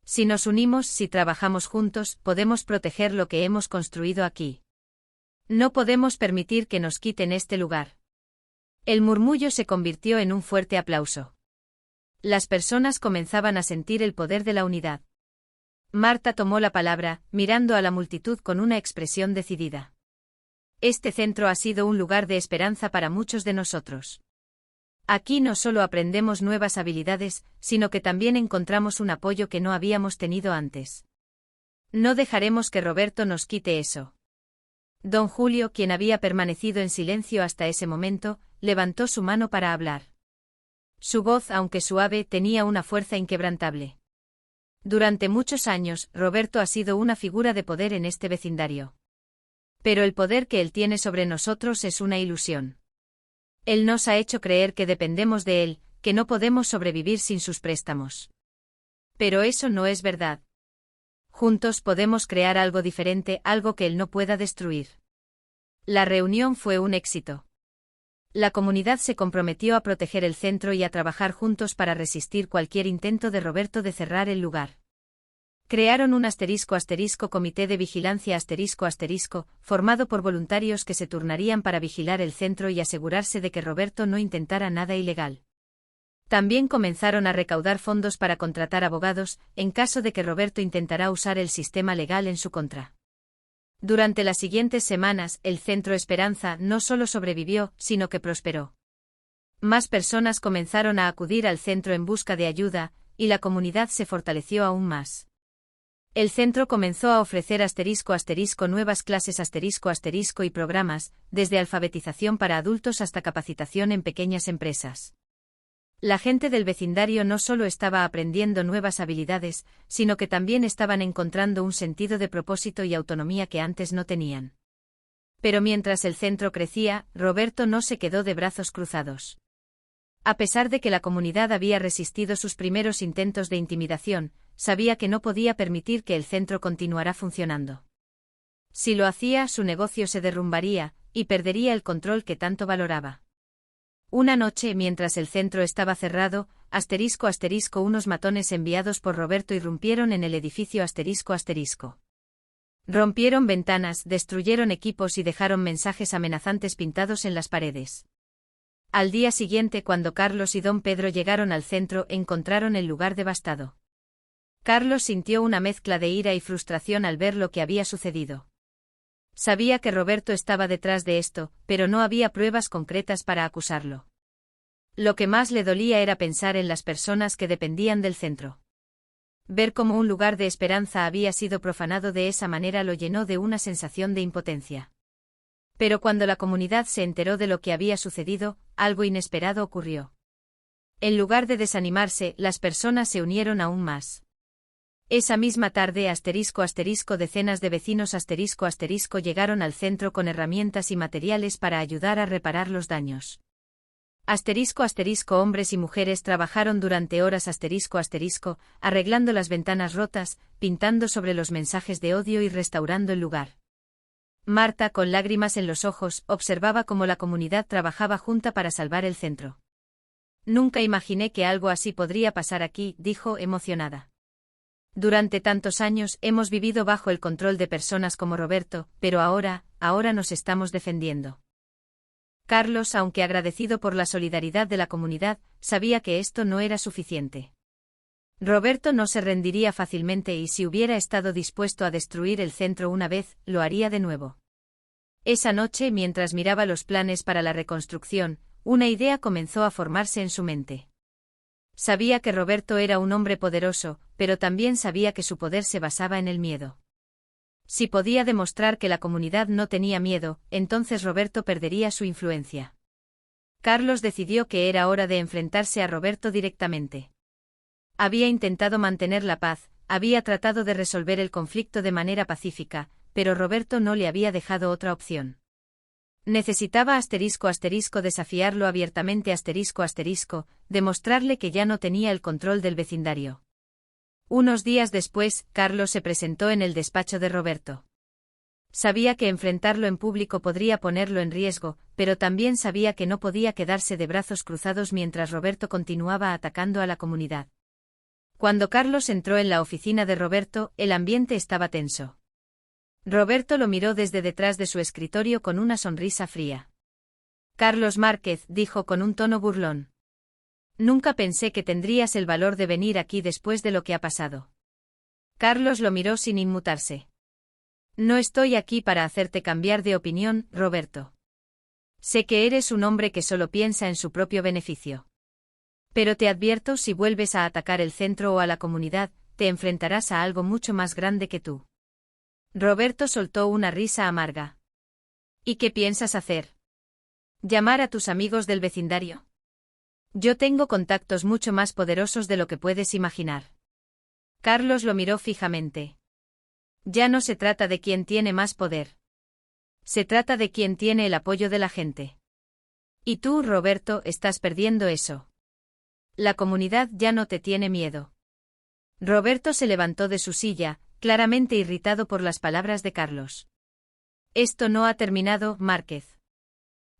Si nos unimos, si trabajamos juntos, podemos proteger lo que hemos construido aquí. No podemos permitir que nos quiten este lugar. El murmullo se convirtió en un fuerte aplauso. Las personas comenzaban a sentir el poder de la unidad. Marta tomó la palabra, mirando a la multitud con una expresión decidida. Este centro ha sido un lugar de esperanza para muchos de nosotros. Aquí no solo aprendemos nuevas habilidades, sino que también encontramos un apoyo que no habíamos tenido antes. No dejaremos que Roberto nos quite eso. Don Julio, quien había permanecido en silencio hasta ese momento, levantó su mano para hablar. Su voz, aunque suave, tenía una fuerza inquebrantable. Durante muchos años, Roberto ha sido una figura de poder en este vecindario. Pero el poder que él tiene sobre nosotros es una ilusión. Él nos ha hecho creer que dependemos de él, que no podemos sobrevivir sin sus préstamos. Pero eso no es verdad. Juntos podemos crear algo diferente, algo que él no pueda destruir. La reunión fue un éxito. La comunidad se comprometió a proteger el centro y a trabajar juntos para resistir cualquier intento de Roberto de cerrar el lugar. Crearon un comité de vigilancia formado por voluntarios que se turnarían para vigilar el centro y asegurarse de que Roberto no intentara nada ilegal. También comenzaron a recaudar fondos para contratar abogados, en caso de que Roberto intentara usar el sistema legal en su contra. Durante las siguientes semanas, el Centro Esperanza no solo sobrevivió, sino que prosperó. Más personas comenzaron a acudir al centro en busca de ayuda, y la comunidad se fortaleció aún más. El centro comenzó a ofrecer nuevas clases y programas, desde alfabetización para adultos hasta capacitación en pequeñas empresas. La gente del vecindario no solo estaba aprendiendo nuevas habilidades, sino que también estaban encontrando un sentido de propósito y autonomía que antes no tenían. Pero mientras el centro crecía, Roberto no se quedó de brazos cruzados. A pesar de que la comunidad había resistido sus primeros intentos de intimidación, sabía que no podía permitir que el centro continuara funcionando. Si lo hacía, su negocio se derrumbaría, y perdería el control que tanto valoraba. Una noche, mientras el centro estaba cerrado, unos matones enviados por Roberto irrumpieron en el edificio Rompieron ventanas, destruyeron equipos y dejaron mensajes amenazantes pintados en las paredes. Al día siguiente, cuando Carlos y don Pedro llegaron al centro, encontraron el lugar devastado. Carlos sintió una mezcla de ira y frustración al ver lo que había sucedido. Sabía que Roberto estaba detrás de esto, pero no había pruebas concretas para acusarlo. Lo que más le dolía era pensar en las personas que dependían del centro. Ver cómo un lugar de esperanza había sido profanado de esa manera lo llenó de una sensación de impotencia. Pero cuando la comunidad se enteró de lo que había sucedido, algo inesperado ocurrió. En lugar de desanimarse, las personas se unieron aún más. Esa misma tarde decenas de vecinos llegaron al centro con herramientas y materiales para ayudar a reparar los daños. Hombres y mujeres trabajaron durante horas arreglando las ventanas rotas, pintando sobre los mensajes de odio y restaurando el lugar. Marta, con lágrimas en los ojos, observaba cómo la comunidad trabajaba junta para salvar el centro. Nunca imaginé que algo así podría pasar aquí, dijo emocionada. Durante tantos años hemos vivido bajo el control de personas como Roberto, pero ahora nos estamos defendiendo. Carlos, aunque agradecido por la solidaridad de la comunidad, sabía que esto no era suficiente. Roberto no se rendiría fácilmente y si hubiera estado dispuesto a destruir el centro una vez, lo haría de nuevo. Esa noche, mientras miraba los planes para la reconstrucción, una idea comenzó a formarse en su mente. Sabía que Roberto era un hombre poderoso, pero también sabía que su poder se basaba en el miedo. Si podía demostrar que la comunidad no tenía miedo, entonces Roberto perdería su influencia. Carlos decidió que era hora de enfrentarse a Roberto directamente. Había intentado mantener la paz, había tratado de resolver el conflicto de manera pacífica, pero Roberto no le había dejado otra opción. Necesitaba desafiarlo abiertamente demostrarle que ya no tenía el control del vecindario. Unos días después, Carlos se presentó en el despacho de Roberto. Sabía que enfrentarlo en público podría ponerlo en riesgo, pero también sabía que no podía quedarse de brazos cruzados mientras Roberto continuaba atacando a la comunidad. Cuando Carlos entró en la oficina de Roberto, el ambiente estaba tenso. Roberto lo miró desde detrás de su escritorio con una sonrisa fría. Carlos Márquez, dijo con un tono burlón. Nunca pensé que tendrías el valor de venir aquí después de lo que ha pasado. Carlos lo miró sin inmutarse. No estoy aquí para hacerte cambiar de opinión, Roberto. Sé que eres un hombre que solo piensa en su propio beneficio. Pero te advierto, si vuelves a atacar el centro o a la comunidad, te enfrentarás a algo mucho más grande que tú. Roberto soltó una risa amarga. ¿Y qué piensas hacer? ¿Llamar a tus amigos del vecindario? Yo tengo contactos mucho más poderosos de lo que puedes imaginar. Carlos lo miró fijamente. Ya no se trata de quién tiene más poder. Se trata de quién tiene el apoyo de la gente. Y tú, Roberto, estás perdiendo eso. La comunidad ya no te tiene miedo. Roberto se levantó de su silla, claramente irritado por las palabras de Carlos. Esto no ha terminado, Márquez.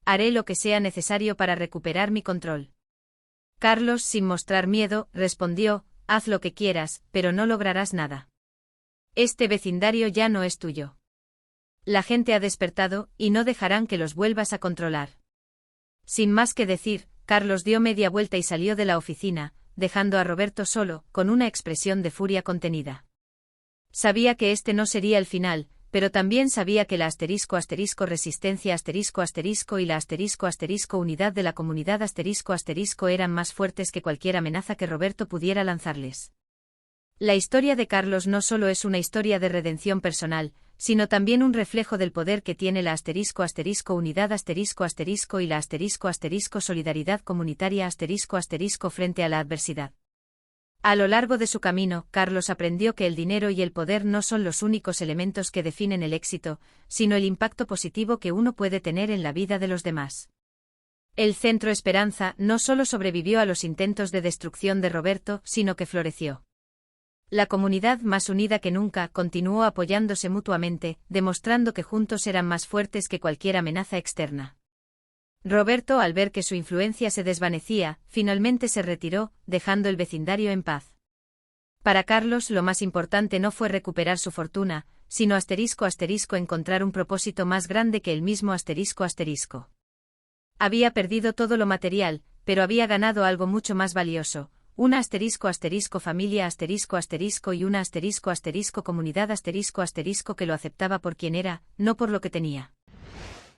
Haré lo que sea necesario para recuperar mi control. Carlos, sin mostrar miedo, respondió, haz lo que quieras, pero no lograrás nada. Este vecindario ya no es tuyo. La gente ha despertado, y no dejarán que los vuelvas a controlar. Sin más que decir, Carlos dio media vuelta y salió de la oficina, dejando a Roberto solo, con una expresión de furia contenida. Sabía que este no sería el final, pero también sabía que la resistencia y la unidad de la comunidad eran más fuertes que cualquier amenaza que Roberto pudiera lanzarles. La historia de Carlos no solo es una historia de redención personal, sino también un reflejo del poder que tiene la unidad y la solidaridad comunitaria frente a la adversidad. A lo largo de su camino, Carlos aprendió que el dinero y el poder no son los únicos elementos que definen el éxito, sino el impacto positivo que uno puede tener en la vida de los demás. El Centro Esperanza no solo sobrevivió a los intentos de destrucción de Roberto, sino que floreció. La comunidad, más unida que nunca, continuó apoyándose mutuamente, demostrando que juntos eran más fuertes que cualquier amenaza externa. Roberto, al ver que su influencia se desvanecía, finalmente se retiró, dejando el vecindario en paz. Para Carlos, lo más importante no fue recuperar su fortuna, sino encontrar un propósito más grande que el mismo Había perdido todo lo material, pero había ganado algo mucho más valioso, una familia y una comunidad que lo aceptaba por quien era, no por lo que tenía.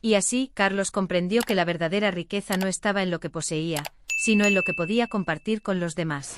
Y así, Carlos comprendió que la verdadera riqueza no estaba en lo que poseía, sino en lo que podía compartir con los demás.